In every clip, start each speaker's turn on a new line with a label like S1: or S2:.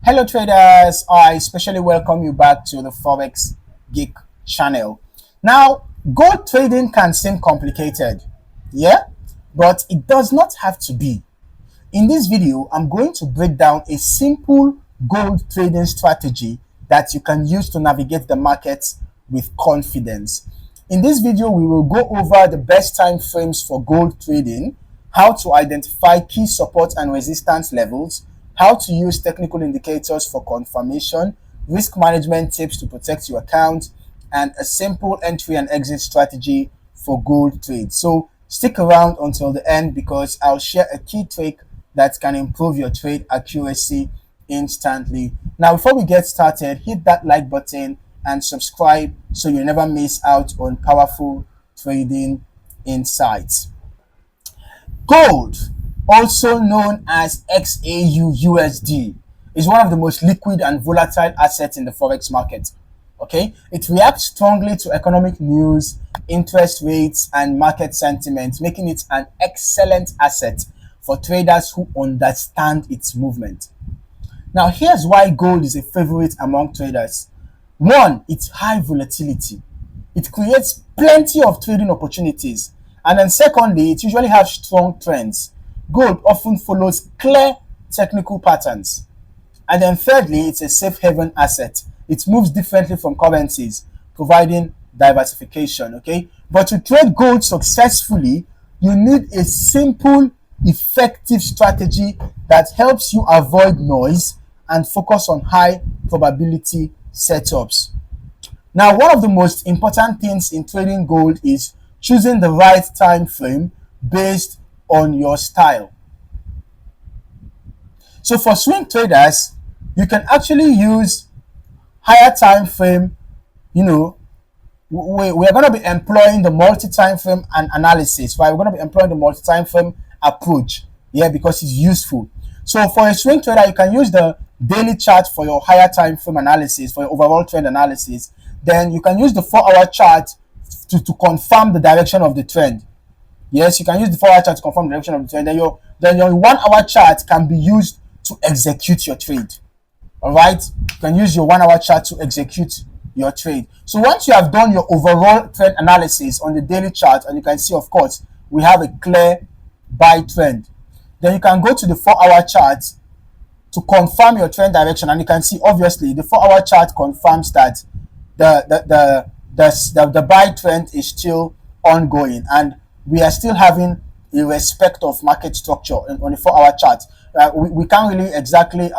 S1: Hello traders, I especially welcome you back to the Forex Geek channel. Now, gold trading can seem complicated, yeah, but it does not have to be. In this video, I'm going to break down a simple gold trading strategy that you can use to navigate the markets with confidence. In this video, we will go over the best time frames for gold trading, how to identify key support and resistance levels, how to use technical indicators for confirmation, risk management tips to protect your account, and a simple entry and exit strategy for gold trades. So stick around until the end because I'll share a key trick that can improve your trade accuracy instantly. Now, before we get started, hit that like button and subscribe so you never miss out on powerful trading insights. Gold, also known as XAUUSD, is one of the most liquid and volatile assets in the forex market. Okay, it reacts strongly to economic news, interest rates, and market sentiment, making it an excellent asset for traders who understand its movement. Now, here's why gold is a favorite among traders. One, its high volatility. It creates plenty of trading opportunities. And then secondly, it usually has strong trends. Gold often follows clear technical patterns. And then thirdly, it's a safe haven asset. It moves differently from currencies, providing diversification, okay? But to trade gold successfully, you need a simple, effective strategy that helps you avoid noise and focus on high probability setups. Now, one of the most important things in trading gold is choosing the right time frame based on your style. So for swing traders, you can actually use higher time frame. We're going to be employing the multi-time frame and analysis, right? We're going to be employing the multi-time frame approach, yeah, because it's useful. So for a swing trader, you can use the daily chart for your higher time frame analysis, for your overall trend analysis. Then you can use the 4-hour chart to confirm the direction of the trend. Yes, you can use the 4-hour chart to confirm the direction of the trend. Then your 1-hour chart can be used to execute your trade. All right, you can use your 1-hour chart to execute your trade. So once you have done your overall trend analysis on the daily chart, and you can see, of course, we have a clear buy trend, then you can go to the 4-hour chart to confirm your trend direction, and you can see obviously the 4-hour chart confirms that the buy trend is still ongoing, and we are still having a respect of market structure on the 4-hour chart. We can't really exactly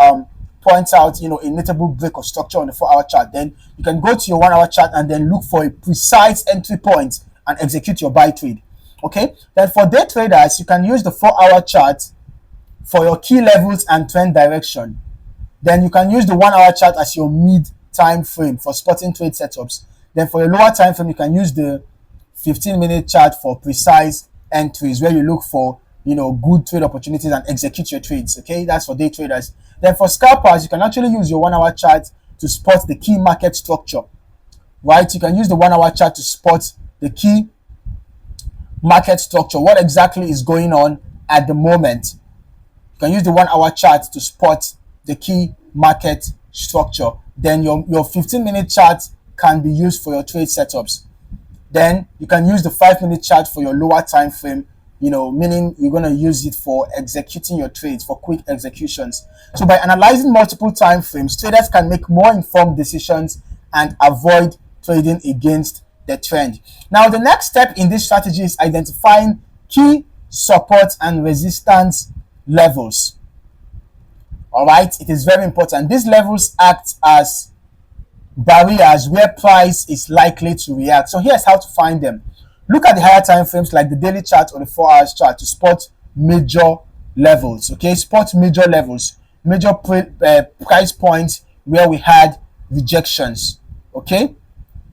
S1: point out a notable break of structure on the 4-hour chart. Then you can go to your 1-hour chart and then look for a precise entry point and execute your buy trade. Okay, then for day traders, you can use the 4-hour chart for your key levels and trend direction. Then you can use the 1-hour chart as your mid time frame for spotting trade setups. Then for your lower time frame, you can use the 15-minute chart for precise entries where you look for good trade opportunities and execute your trades. Okay, that's for day traders. Then for scalpers, you can actually use your 1-hour chart to spot the key market structure. Right, you can use the 1-hour chart to spot the key market structure, what exactly is going on at the moment. You can use the 1-hour chart to spot the key market structure. Then your 15-minute chart can be used for your trade setups. Then you can use the 5-minute chart for your lower time frame, meaning you're going to use it for executing your trades, for quick executions. So by analyzing multiple time frames, traders can make more informed decisions and avoid trading against the trend. Now, the next step in this strategy is identifying key support and resistance levels. All right, it is very important. These levels act as barriers where price is likely to react. So here's how to find them. Look at the higher time frames like the daily chart or the 4-hour chart to spot major levels. Okay, spot major levels, major price points where we had rejections. Okay,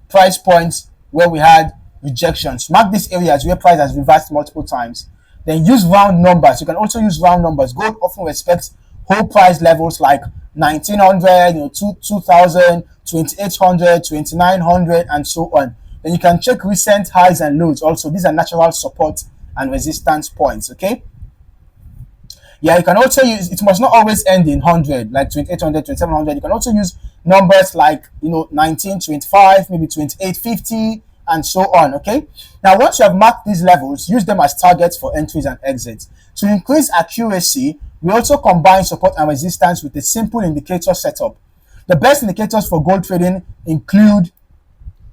S1: price points where we had rejections. Mark these areas where price has reversed multiple times. Then use round numbers. You can also use round numbers. Gold often respects whole price levels like 1900, 2000, 2800, 2900, and so on. Then you can check recent highs and lows also. These are natural support and resistance points, okay? Yeah, you can also use, it must not always end in 100, like 2800, 2700. You can also use numbers like, 1925, maybe 2850, and so on. Okay. Now, once you have marked these levels, use them as targets for entries and exits. To increase accuracy, we also combine support and resistance with a simple indicator setup. The best indicators for gold trading include,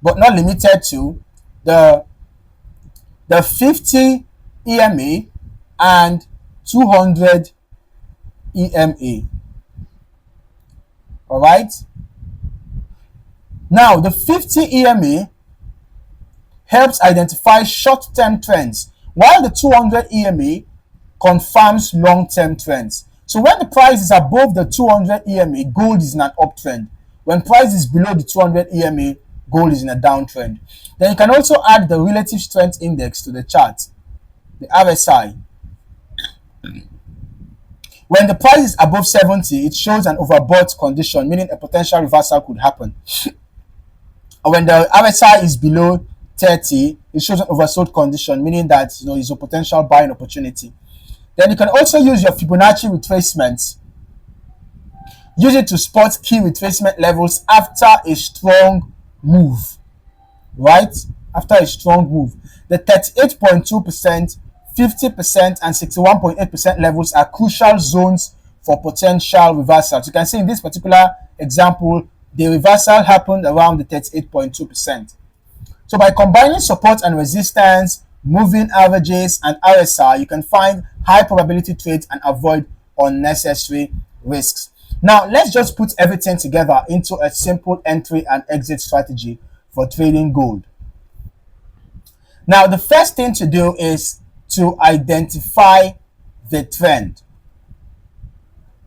S1: but not limited to, the 50 EMA and 200 EMA. All right. Now, the 50 EMA helps identify short-term trends, while the 200 EMA confirms long-term trends. So when the price is above the 200 EMA, gold is in an uptrend. When price is below the 200 EMA, gold is in a downtrend. Then you can also add the relative strength index to the chart, the RSI. When the price is above 70, it shows an overbought condition, meaning a potential reversal could happen. And when the RSI is below 30, it shows an oversold condition, meaning that it's a potential buying opportunity. Then you can also use your Fibonacci retracements. Use it to spot key retracement levels after a strong move, right? After a strong move. The 38.2%, 50%, and 61.8% levels are crucial zones for potential reversals. You can see in this particular example, the reversal happened around the 38.2%. So by combining support and resistance, moving averages, and RSI, you can find high probability trades and avoid unnecessary risks. Now, let's just put everything together into a simple entry and exit strategy for trading gold. Now, the first thing to do is to identify the trend.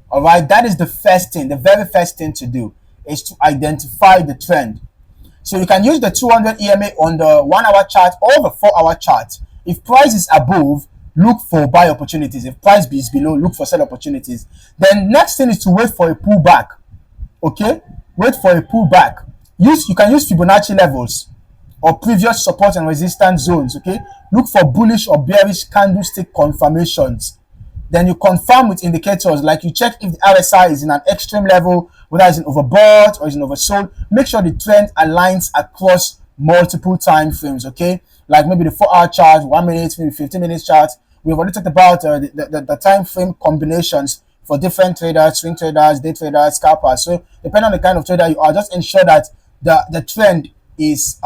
S1: All right, that is the first thing. The very first thing to do is to identify the trend. So you can use the 200 EMA on the 1 hour chart or the 4 hour chart. If price is above, look for buy opportunities. If price is below, look for sell opportunities. Then next thing is to wait for a pullback. Okay, wait for a pullback. You can use Fibonacci levels or previous support and resistance zones. Okay, look for bullish or bearish candlestick confirmations. Then you confirm with indicators, like you check if the RSI is in an extreme level, whether it's in overbought or it's in oversold. Make sure the trend aligns across multiple time frames, okay? Like maybe the 4 hour chart, 1 minute, maybe 15 minutes chart. We've already talked about the time frame combinations for different traders, swing traders, day traders, scalpers. So depending on the kind of trader you are, just ensure that the trend is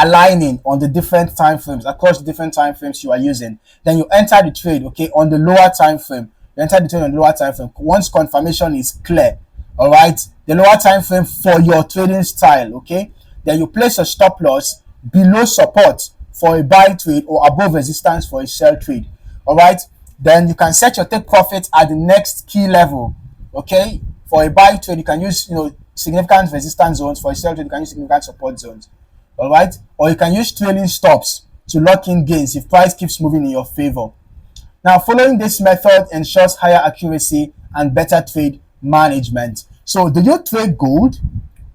S1: aligning on the different time frames, across the different time frames you are using. Then you enter the trade, okay, on the lower time frame. You enter the trade on the lower time frame once confirmation is clear. All right, the lower time frame for your trading style, okay. Then you place a stop loss below support for a buy trade or above resistance for a sell trade. All right, then you can set your take profit at the next key level. Okay, for a buy trade you can use significant resistance zones. For a sell trade you can use significant support zones. All right, or you can use trailing stops to lock in gains if price keeps moving in your favor. Now, following this method ensures higher accuracy and better trade management. So, do you trade gold?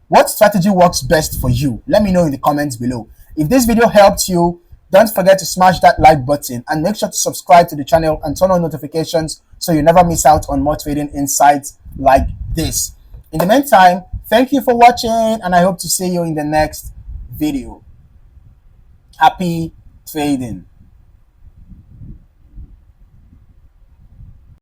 S1: What strategy works best for you? Let me know in the comments below. If this video helped you, don't forget to smash that like button and make sure to subscribe to the channel and turn on notifications so you never miss out on more trading insights like this. In the meantime, thank you for watching and I hope to see you in the next video. Happy trading.